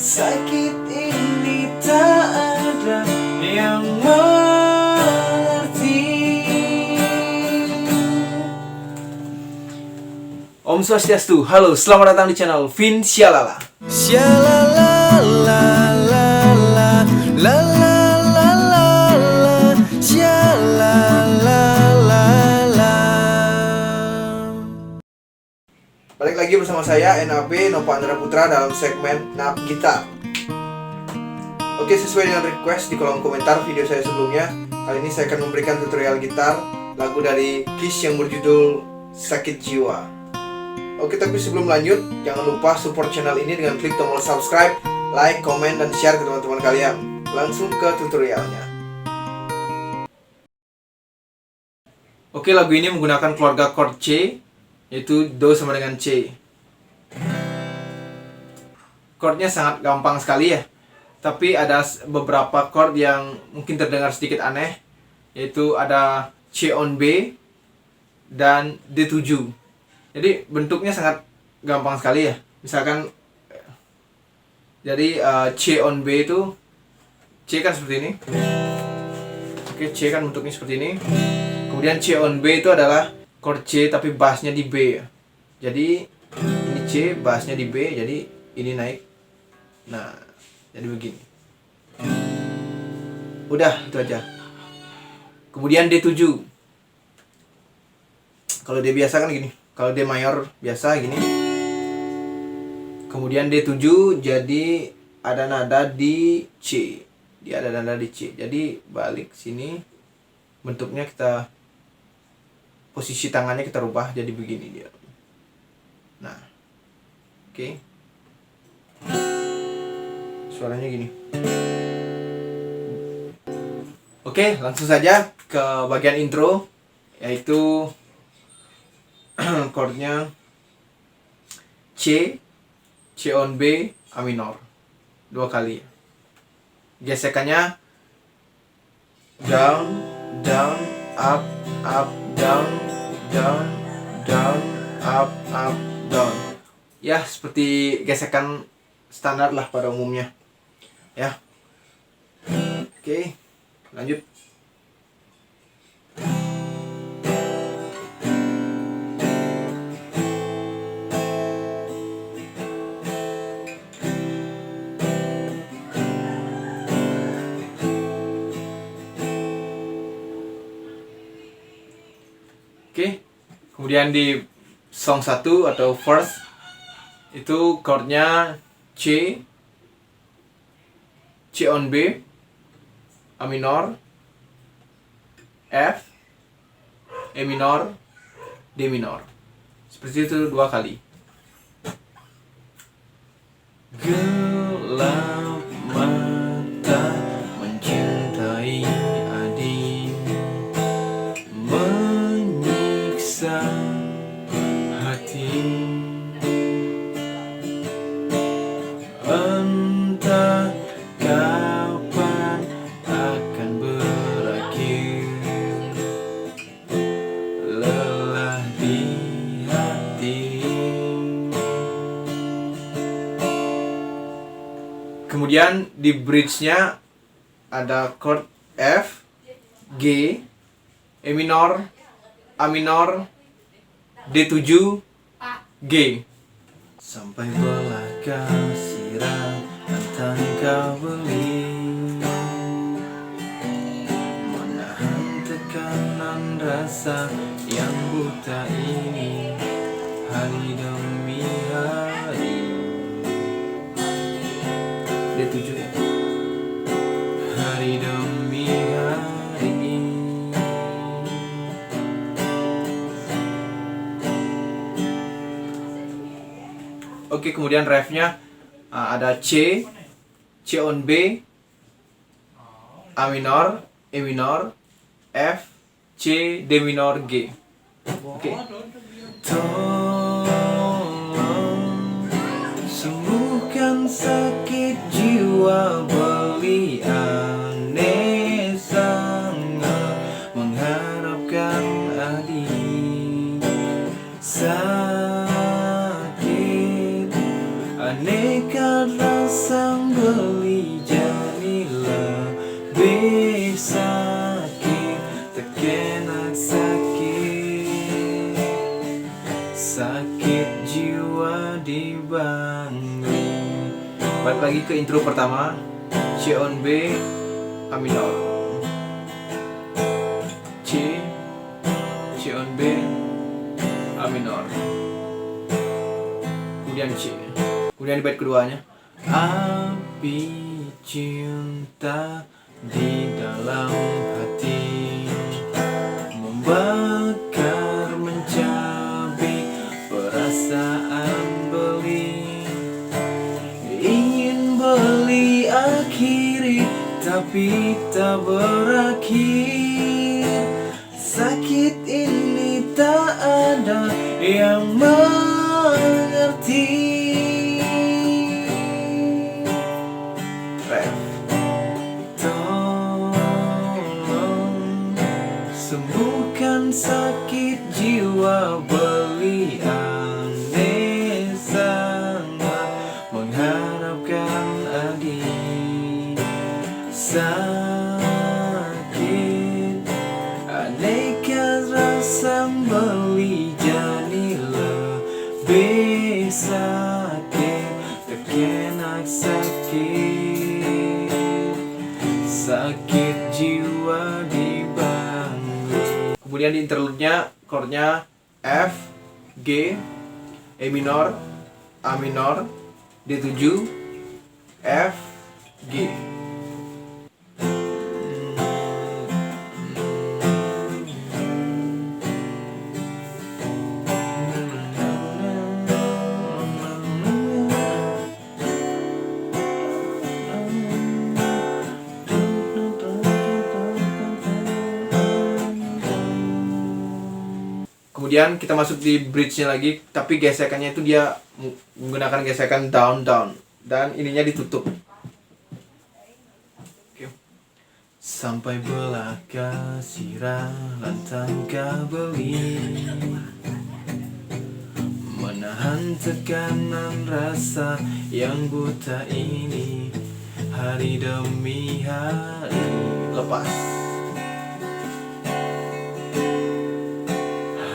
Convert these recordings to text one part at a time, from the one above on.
sakit ini tak ada yang mengerti. Om Swastiastu, halo, selamat datang di channel Vin Shalala. Shalala la la la la la la la shalala la la. Balik lagi bersama saya NAP Nova Andra Putra dalam segmen NAP Gitar. Oke, sesuai dengan request di kolom komentar video saya sebelumnya, kali ini saya akan memberikan tutorial gitar lagu dari Kiss yang berjudul Sakit Jiwa. Oke, tapi sebelum lanjut, jangan lupa support channel ini dengan klik tombol subscribe, like, komen, dan share ke teman-teman kalian. Langsung ke tutorialnya. Oke, lagu ini menggunakan keluarga chord C, yaitu Do sama dengan C. Chordnya sangat gampang sekali ya, tapi ada beberapa chord yang mungkin terdengar sedikit aneh, yaitu ada C on B dan D7. Jadi bentuknya sangat gampang sekali ya. Misalkan jadi C on B itu C kan seperti ini. Oke, C kan bentuknya seperti ini. Kemudian C on B itu adalah chord C tapi bassnya di B ya. Jadi ini C, bassnya di B, jadi ini naik. Nah, jadi begini. Udah, itu aja. Kemudian D7. Kalau D biasa kan gini. Kalau D mayor biasa gini. Kemudian D7 jadi ada nada di C. Dia ada nada di C. Jadi balik sini, bentuknya kita, posisi tangannya kita rubah jadi begini dia. Nah, oke. Suaranya gini. Oke, langsung saja ke bagian intro, yaitu chordnya C, C on B, A minor, 2 kali. Gesekannya down, down, up, up, down, down, down, up, down. Ya, seperti gesekan standar lah pada umumnya. Ya. Oke, lanjut. Oke, kemudian di song 1 atau verse itu chordnya C, C on B, A minor, F, E minor, D minor. Seperti itu 2 kali. Gelap mata mencintai adik, menyiksa hati, entah kapan akan berakhir, lelah di hati. Kemudian di bridge-nya ada chord F, G, E minor, A minor, D7, G. Sampai belah kasiran tentang kau beli, menahan tekanan rasa yang buta ini, hari demi hari. D7 ya. Hari demi hari. Oke, kemudian refnya ada C, C on B, A minor, E minor, F, C, D minor, G. Oke. Tolong sembuhkan sakit jiwa beliau, sangat mengharapkan adik. Sakit aneka rasa Balik lagi ke intro pertama, C on B, A minor. C on B, A minor. Kemudian C. Kemudian di bait keduanya, api cinta di dalam hati membakar, mencabik perasaan beli. Ingin beli akhiri tapi tak berakhir. Sakit ini tak ada yang mengerti. Sembuhkan sakit jiwa belian, sangat mengharapkan adik. Sakit aneka rasa beli jadi lebih sakit. Terkena sakit jiwa di Kemudian di interlude-nya chord-nya F, G, E minor, A minor, D7, F, G. Kemudian kita masuk di bridge-nya lagi, tapi gesekannya itu dia menggunakan gesekan down down dan ininya ditutup. Oke. Sampai belaka sirah lantang kabeli, menahan tekanan rasa yang buta ini, hari demi hari. Lepas.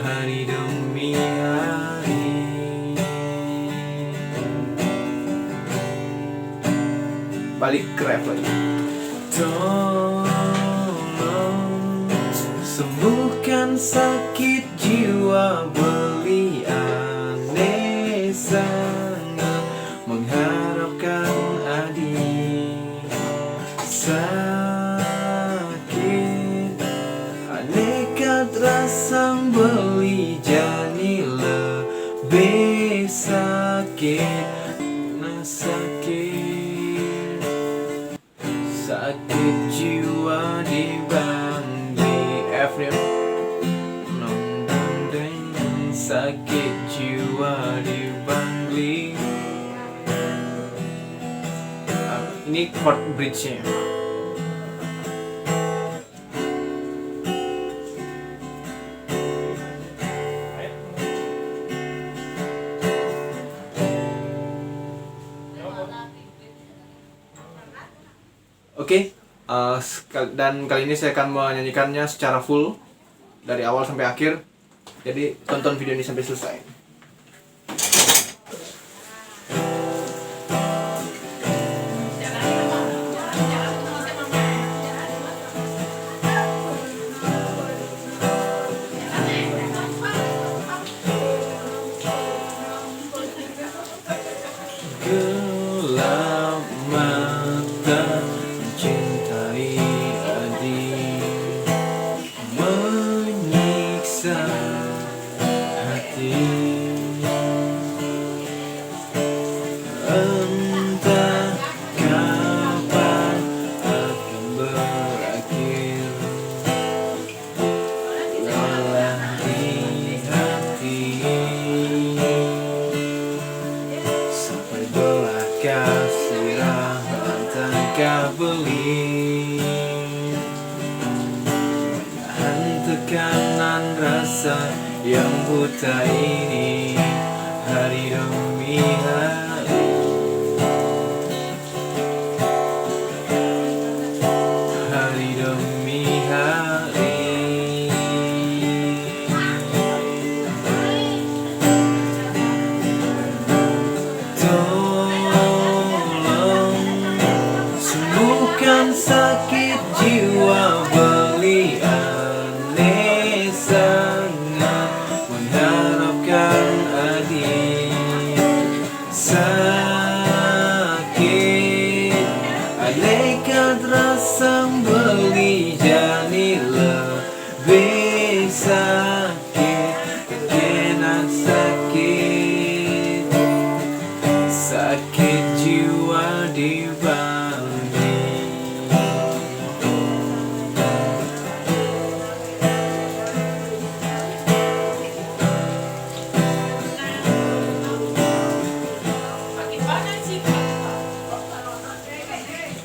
Hari demi hari. Balik ke ref lagi. Tolong sembuhkan sakit jiwa belian, sangat mengharapkan adik. Sakit aneka rasa beli jadi lebih sakit. Sakit jiwa di bangli F nih. Sakit jiwa di bangli. Ini chord bridge-nya. Oke, dan kali ini saya akan menyanyikannya secara full dari awal sampai akhir. Jadi tonton video ini sampai selesai. Gelap mata mencintai adik, menyiksa hati. Entah kapan akan berakhir lelah di hati. Sampai belaka sirah lantang kabeli, menahan tekanan rasa yang buta ini, hari demi hari. Hari demi hari. Tolong sembeli jadi lebih sakit, enak sakit, sakit jiwa di bumi.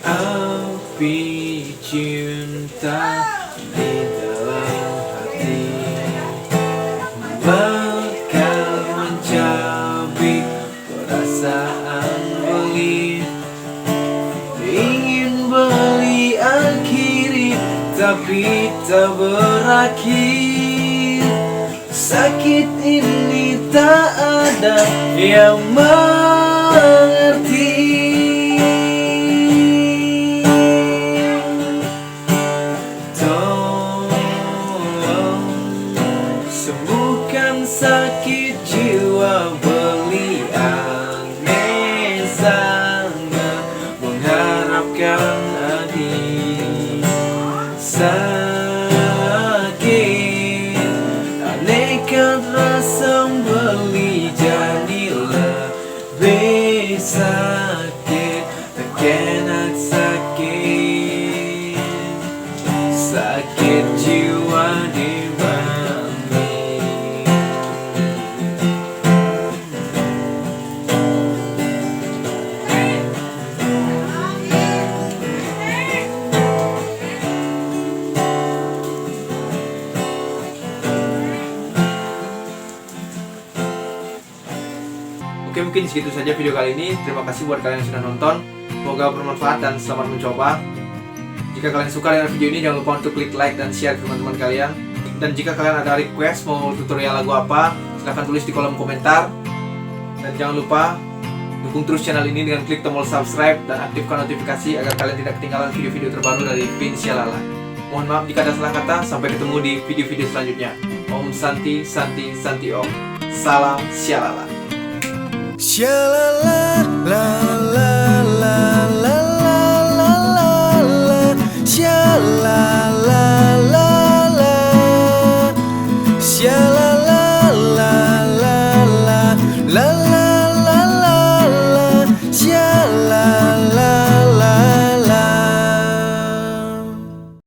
Api cinta di dalam hati bakal mencabik perasaan beli. Ingin beli akhiri tapi tak berakhir. Sakit ini tak ada yang mengerti. Sembuhkan sakit jiwa, beli aneh sangat mengharapkan adik. Sakit anehkan rasa, beli jadi lebih sakit, tak enak sakit, sakit jiwa di Oke, mungkin segitu saja video kali ini. Terima kasih buat kalian yang sudah nonton. Semoga bermanfaat dan selamat mencoba. Jika kalian suka dengan video ini, jangan lupa untuk klik like dan share ke teman-teman kalian. Dan jika kalian ada request mau tutorial lagu apa, silahkan tulis di kolom komentar. Dan jangan lupa dukung terus channel ini dengan klik tombol subscribe dan aktifkan notifikasi agar kalian tidak ketinggalan video-video terbaru dari Pin Syalala. Mohon maaf jika ada salah kata. Sampai ketemu di video-video selanjutnya. Om Santi, Santi, Santi Om. Salam Syalala. Shalala la la.